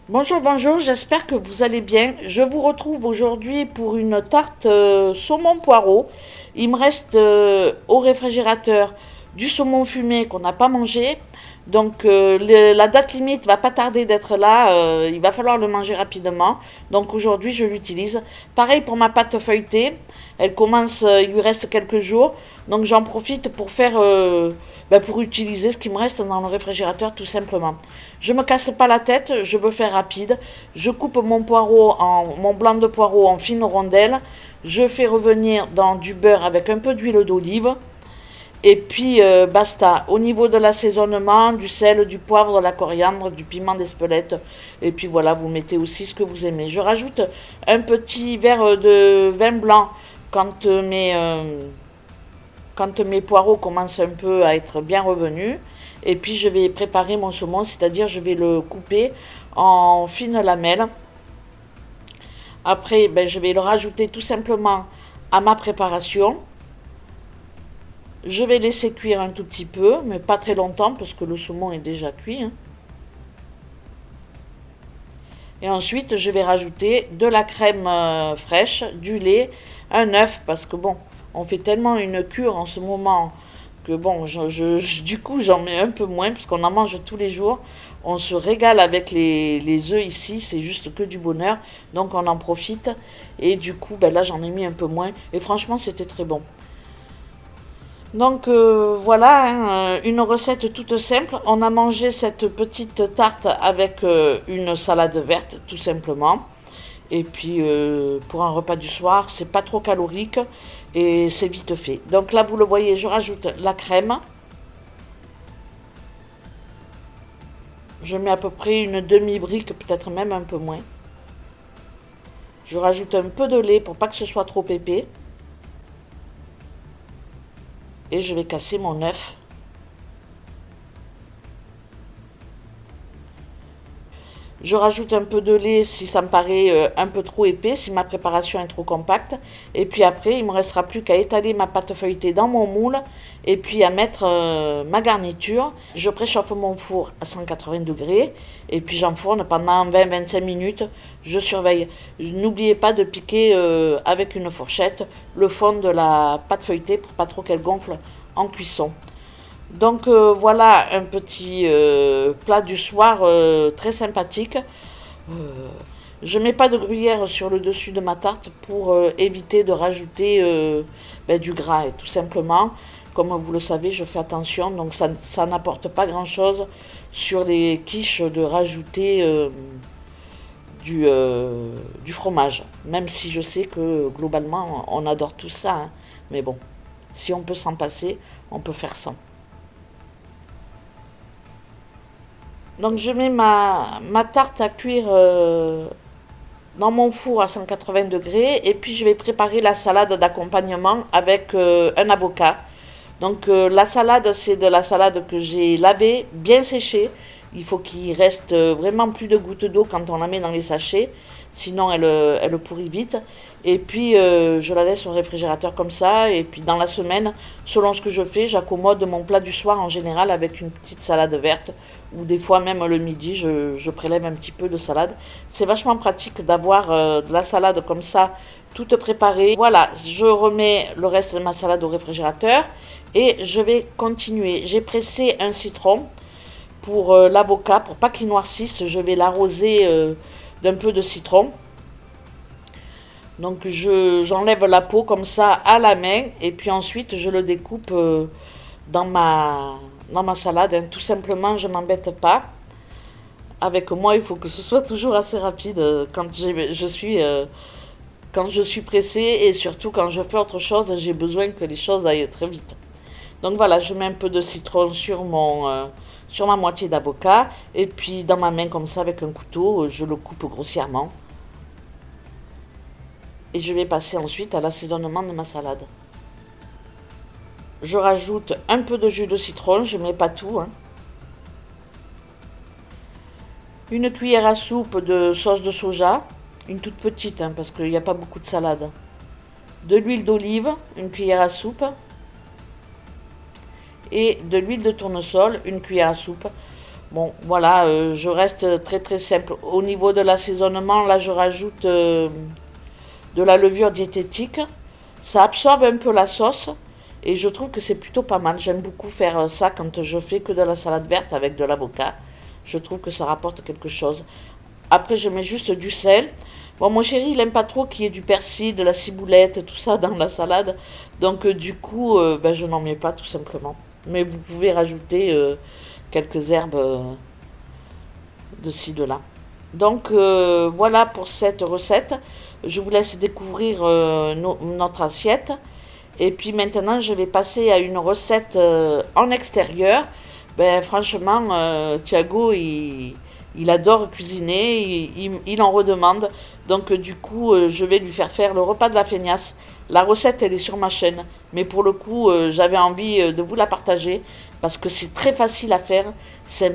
Bonjour, bonjour, j'espère que vous allez bien. Je vous retrouve aujourd'hui pour une tarte saumon poireau. Il me reste au réfrigérateur du saumon fumé qu'on n'a pas mangé. Donc la date limite va pas tarder d'être là, il va falloir le manger rapidement. Donc aujourd'hui je l'utilise. Pareil pour ma pâte feuilletée, elle commence, il lui reste quelques jours. Donc j'en profite pour pour utiliser ce qui me reste dans le réfrigérateur tout simplement. Je me casse pas la tête, je veux faire rapide. Je coupe mon blanc de poireau en fines rondelles. Je fais revenir dans du beurre avec un peu d'huile d'olive. Et puis basta. Au niveau de l'assaisonnement, du sel, du poivre, de la coriandre, du piment d'Espelette. Et puis voilà, vous mettez aussi ce que vous aimez. Je rajoute un petit verre de vin blanc quand quand mes poireaux commencent un peu à être bien revenus. Et puis je vais préparer mon saumon, c'est-à-dire je vais le couper en fines lamelles. Après, je vais le rajouter tout simplement à ma préparation. Je vais laisser cuire un tout petit peu, mais pas très longtemps parce que le saumon est déjà cuit, hein. Et ensuite, je vais rajouter de la crème fraîche, du lait, un œuf, parce que bon, on fait tellement une cure en ce moment que bon, du coup, j'en mets un peu moins parce qu'on en mange tous les jours. On se régale avec les œufs ici, c'est juste que du bonheur. Donc on en profite. Et du coup, là, j'en ai mis un peu moins. Et franchement, c'était très bon. Donc voilà, hein, une recette toute simple. On a mangé cette petite tarte avec une salade verte, tout simplement. Et puis pour un repas du soir, c'est pas trop calorique et c'est vite fait. Donc là, vous le voyez, je rajoute la crème. Je mets à peu près une demi-brique, peut-être même un peu moins. Je rajoute un peu de lait pour pas que ce soit trop épais. Et je vais casser mon œuf. Je rajoute un peu de lait si ça me paraît un peu trop épais, si ma préparation est trop compacte. Et puis après, il ne me restera plus qu'à étaler ma pâte feuilletée dans mon moule et puis à mettre ma garniture. Je préchauffe mon four à 180 degrés et puis j'enfourne pendant 20-25 minutes. Je surveille. N'oubliez pas de piquer avec une fourchette le fond de la pâte feuilletée pour pas trop qu'elle gonfle en cuisson. Donc voilà un petit plat du soir très sympathique. Euh, je ne mets pas de gruyère sur le dessus de ma tarte pour éviter de rajouter du gras. Et tout simplement, comme vous le savez, je fais attention. Donc ça n'apporte pas grand-chose sur les quiches de rajouter du fromage. Même si je sais que globalement, on adore tout ça, hein. Mais bon, si on peut s'en passer, on peut faire sans. Donc je mets ma tarte à cuire dans mon four à 180 degrés et puis je vais préparer la salade d'accompagnement avec un avocat. Donc la salade, c'est de la salade que j'ai lavée, bien séchée. Il faut qu'il reste vraiment plus de gouttes d'eau quand on la met dans les sachets, sinon elle pourrit vite. Et puis je la laisse au réfrigérateur comme ça. Et puis dans la semaine, selon ce que je fais, j'accommode mon plat du soir en général avec une petite salade verte. Ou des fois même le midi, je prélève un petit peu de salade. C'est vachement pratique d'avoir de la salade comme ça, toute préparée. Voilà, je remets le reste de ma salade au réfrigérateur. Et je vais continuer. J'ai pressé un citron pour l'avocat, pour pas qu'il noircisse. Je vais l'arroser d'un peu de citron. Donc j'enlève la peau comme ça à la main. Et puis ensuite je le découpe dans ma salade, hein. Tout simplement, je m'embête pas. Avec moi, il faut que ce soit toujours assez rapide quand je suis pressée et surtout quand je fais autre chose, j'ai besoin que les choses aillent très vite. Donc voilà, je mets un peu de citron sur ma moitié d'avocat et puis dans ma main comme ça avec un couteau, je le coupe grossièrement. Et je vais passer ensuite à l'assaisonnement de ma salade. Je rajoute un peu de jus de citron, je ne mets pas tout, hein. Une cuillère à soupe de sauce de soja, une toute petite, hein, parce qu'il n'y a pas beaucoup de salade. De l'huile d'olive, une cuillère à soupe. Et de l'huile de tournesol, une cuillère à soupe. Bon, voilà, je reste très très simple. Au niveau de l'assaisonnement, là, je rajoute de la levure diététique. Ça absorbe un peu la sauce et je trouve que c'est plutôt pas mal. J'aime beaucoup faire ça quand je fais que de la salade verte avec de l'avocat. Je trouve que ça rapporte quelque chose. Après, je mets juste du sel. Bon, mon chéri, il aime pas trop qu'il y ait du persil, de la ciboulette, tout ça dans la salade. Donc, du coup, ben, je n'en mets pas tout simplement. Mais vous pouvez rajouter quelques herbes de ci, de là. Donc, voilà pour cette recette. Je vous laisse découvrir notre assiette. Et puis maintenant, je vais passer à une recette en extérieur. Ben, franchement, Thiago, il adore cuisiner, il en redemande. Donc du coup, je vais lui faire le repas de la feignasse. La recette, elle est sur ma chaîne. Mais pour le coup, j'avais envie de vous la partager parce que c'est très facile à faire. C'est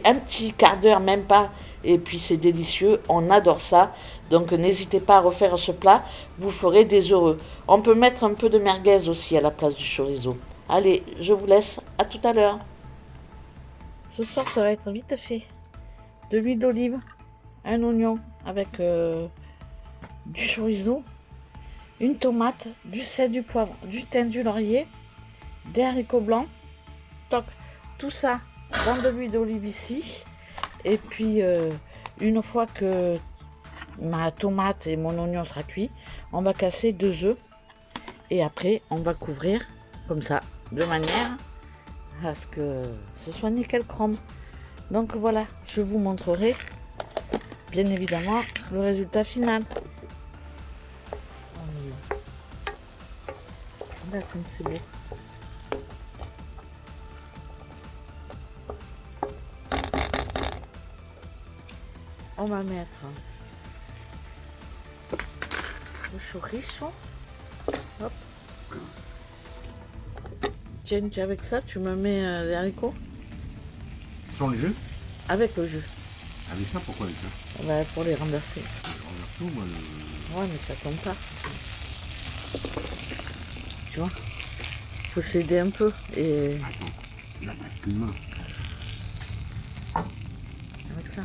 un petit quart d'heure, même pas. Et puis c'est délicieux, on adore ça. Donc n'hésitez pas à refaire ce plat, vous ferez des heureux. On peut mettre un peu de merguez aussi à la place du chorizo. Allez, je vous laisse, à tout à l'heure. Ce soir, ça va être vite fait. De l'huile d'olive, un oignon avec du chorizo, une tomate, du sel, du poivre, du thym, du laurier, des haricots blancs. Donc, tout ça dans de l'huile d'olive ici. Et puis, une fois que ma tomate et mon oignon sera cuit, on va casser 2 œufs. Et après, on va couvrir comme ça, de manière à ce que ce soit nickel chrome. Donc voilà, je vous montrerai bien évidemment le résultat final. Regarde comme c'est beau. On va mettre le chorizo. Hop. Tiens, avec ça, tu me mets les haricots. Sans le jus? Avec le jus. Avec ça, pourquoi le jus? Bah, pour les renverser. Je renverse tout, moi, Ouais, mais ça tombe pas. Tu vois? Faut s'aider un peu. Et Attends, là, t'as qu'une main. avec ça.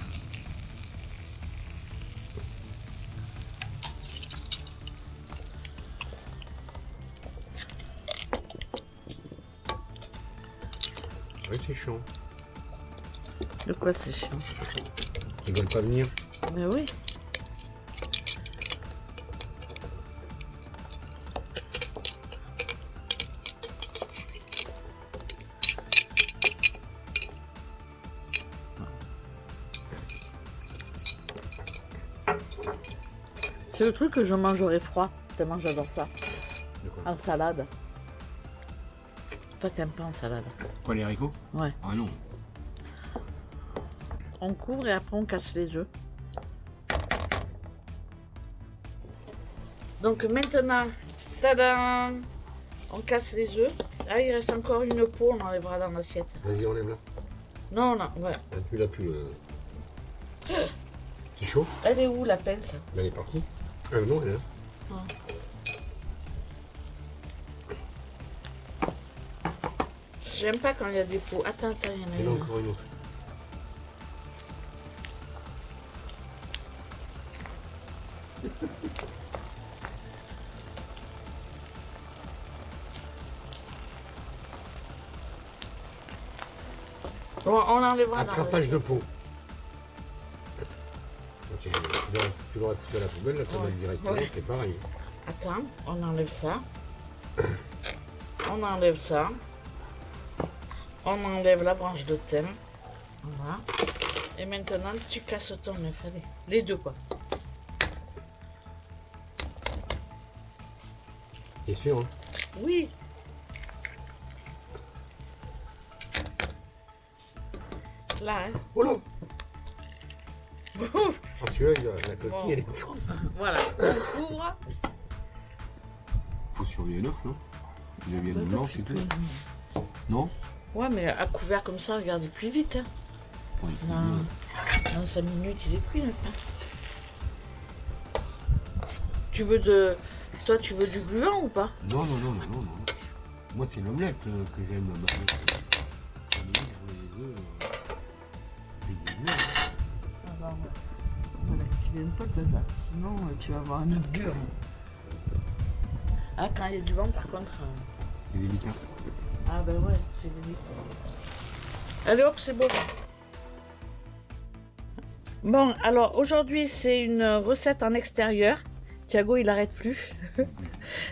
Oui, c'est chiant. De quoi c'est chiant? Ils veulent pas venir. Mais oui. C'est le truc que je mangerai froid, tellement j'adore ça. De quoi? En salade. Toi, t'aimes pas en salade? Quoi, les haricots? Ouais. Ah non. On couvre et après on casse les œufs. Donc maintenant, tadam, on casse les œufs. Là, il reste encore une peau, on enlèvera dans l'assiette. Vas-y, enlève-la. Non, non, ouais. Ah, tu l'as plus. C'est chaud? Elle est où la pince? Elle est partie. Ah non, elle est là. Ah. J'aime pas quand il y a des peaux. Attends, il y en a Il y en a une. encore une autre. Bon, on enlèvera dans Attrapage de l'assiette. peau. Ok, tu l'aurais foutu à la poubelle, là, tu Ouais. vas directement, Ouais. c'est pareil. Attends, on enlève ça. On enlève ça. On enlève la branche de thym. Voilà. Et maintenant, tu casses ton œuf. Allez, les deux, quoi. T'es sûr, hein? Oui. Là, hein. Oh là! Ouf. Ah, celui-là, la coquille, Bon. elle est trop. Voilà, on couvre. Faut surveiller l'œuf, non? Il y a bien une blanche et tout. Ouais, Non? mais à couvert comme ça, regarde, il cuit vite. Hein. Ouais, il faut Non. bien. Dans 5 minutes, il est cuit, le pain. Tu veux de... Toi, tu veux du gluant ou pas? Non, non, non, non, non, non. Moi, c'est l'omelette que j'aime. Les œufs, On va l'activer un peu le gazard, sinon tu vas avoir un œuf dur. Ah, quand il y a du vent, par contre. C'est délicat. Ah, ben ouais, c'est délicat. Allez hop, c'est bon. Bon, alors aujourd'hui, c'est une recette en extérieur. Thiago, il n'arrête plus.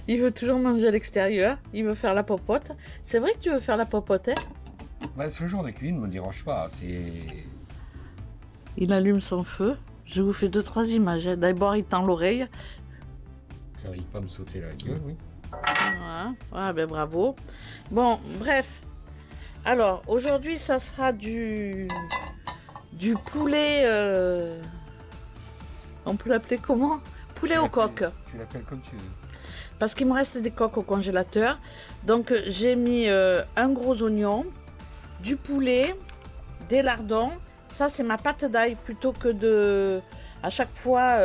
Il veut toujours manger à l'extérieur. Il veut faire la popote. C'est vrai que tu veux faire la popote, hein? Ouais, ce genre de cuisine ne me dérange pas. Il allume son feu. Je vous fais 2-3 images. D'abord, il tend l'oreille. Ça va pas me sauter la gueule, oui. Voilà. Ah, ben bravo. Bon, bref. Alors, aujourd'hui, ça sera du poulet. On peut l'appeler comment? Poulet au coq. Tu l'appelles comme tu veux. Parce qu'il me reste des coques au congélateur. Donc, j'ai mis un gros oignon, du poulet, des lardons. Ça, c'est ma pâte d'ail. Plutôt que de, à chaque fois,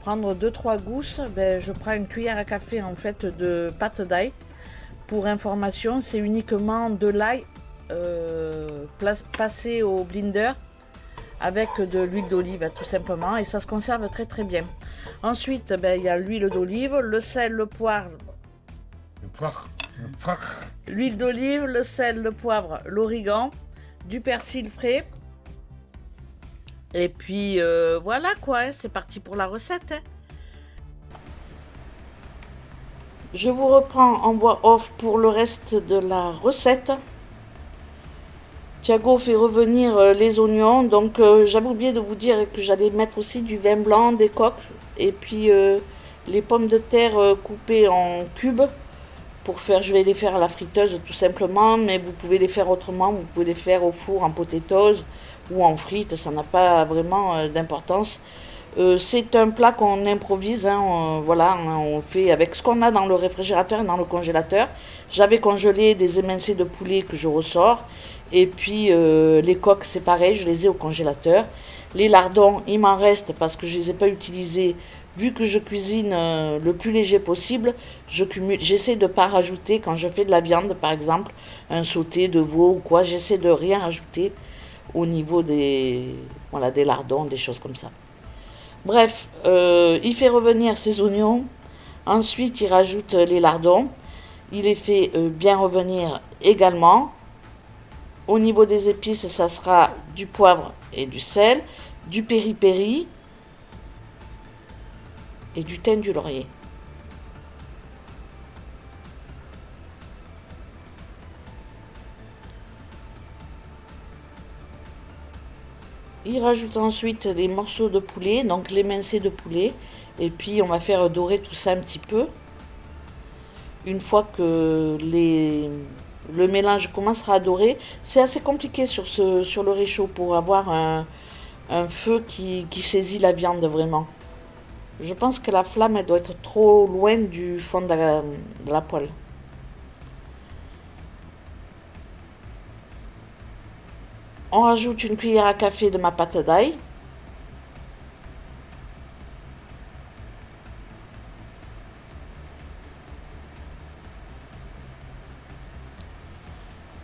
prendre 2-3 gousses, ben, je prends une cuillère à café en fait de pâte d'ail. Pour information, c'est uniquement de l'ail passé au blender avec de l'huile d'olive tout simplement, et ça se conserve très très bien. Ensuite, ben, il y a l'huile d'olive, le sel, le poivre, l'huile d'olive, le sel, le poivre, l'origan, du persil frais. Et puis voilà quoi, hein, c'est parti pour la recette. Hein. Je vous reprends en voix off pour le reste de la recette. Thiago fait revenir les oignons. Donc j'avais oublié de vous dire que j'allais mettre aussi du vin blanc, des coques. Et puis les pommes de terre coupées en cubes. Pour faire, je vais les faire à la friteuse tout simplement. Mais vous pouvez les faire autrement. Vous pouvez les faire au four en potatoes ou en frites. Ça n'a pas vraiment d'importance. C'est un plat qu'on improvise, hein, voilà, on fait avec ce qu'on a dans le réfrigérateur et dans le congélateur. J'avais congelé des émincés de poulet que je ressors, et puis les coques c'est pareil, je les ai au congélateur. Les lardons, il m'en reste parce que je les ai pas utilisés. Vu que je cuisine le plus léger possible, j'essaie de ne pas rajouter quand je fais de la viande, par exemple, un sauté de veau ou quoi, j'essaie de rien rajouter au niveau des, voilà, des lardons, des choses comme ça. Bref, il fait revenir ses oignons. Ensuite, il rajoute les lardons. Il les fait bien revenir également. Au niveau des épices, ça sera du poivre et du sel, du piri-piri et du thym du laurier. Il rajoute ensuite les morceaux de poulet, donc l'émincé de poulet, et puis on va faire dorer tout ça un petit peu. Une fois que le mélange commencera à dorer, c'est assez compliqué sur le réchaud pour avoir un feu qui saisit la viande vraiment. Je pense que la flamme elle doit être trop loin du fond de la poêle. On rajoute une cuillère à café de ma pâte d'ail.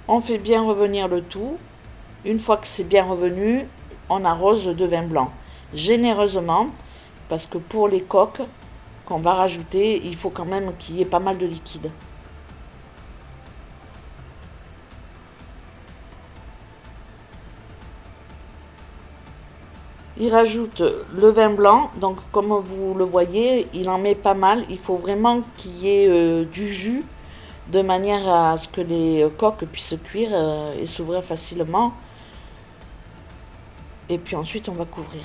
On fait bien revenir le tout. Une fois que c'est bien revenu, on arrose de vin blanc. Généreusement, parce que pour les coques qu'on va rajouter, il faut quand même qu'il y ait pas mal de liquide. Il rajoute le vin blanc, donc comme vous le voyez, il en met pas mal. Il faut vraiment qu'il y ait du jus, de manière à ce que les coques puissent cuire et s'ouvrir facilement. Et puis ensuite, on va couvrir.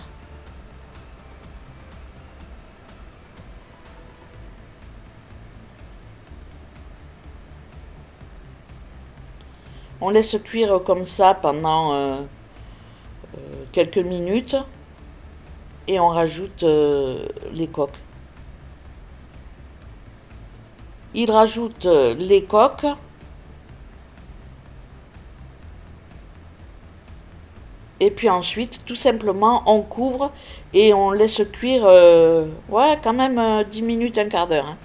On laisse cuire comme ça pendant quelques minutes. Et on rajoute les coques. Il rajoute les coques. Et puis ensuite, tout simplement, on couvre et on laisse cuire, ouais, quand même 10 minutes, un quart d'heure. Hein.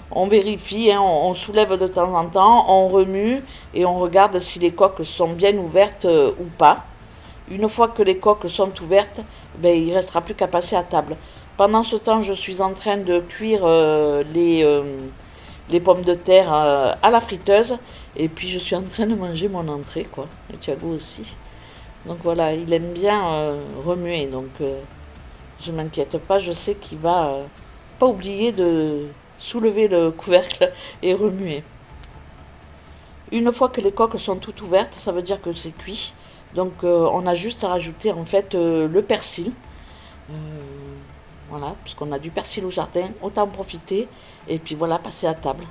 On vérifie, hein, on soulève de temps en temps, on remue et on regarde si les coques sont bien ouvertes ou pas. Une fois que les coques sont ouvertes, ben, il ne restera plus qu'à passer à table. Pendant ce temps, je suis en train de cuire les pommes de terre à la friteuse. Et puis je suis en train de manger mon entrée, quoi. Et Thiago aussi. Donc voilà, il aime bien remuer. Donc je m'inquiète pas, je sais qu'il va pas oublier de soulever le couvercle et remuer. Une fois que les coques sont toutes ouvertes, ça veut dire que c'est cuit. Donc on a juste à rajouter en fait le persil. Euh, voilà, puisqu'on a du persil au jardin, autant en profiter. Et puis voilà, passer à table.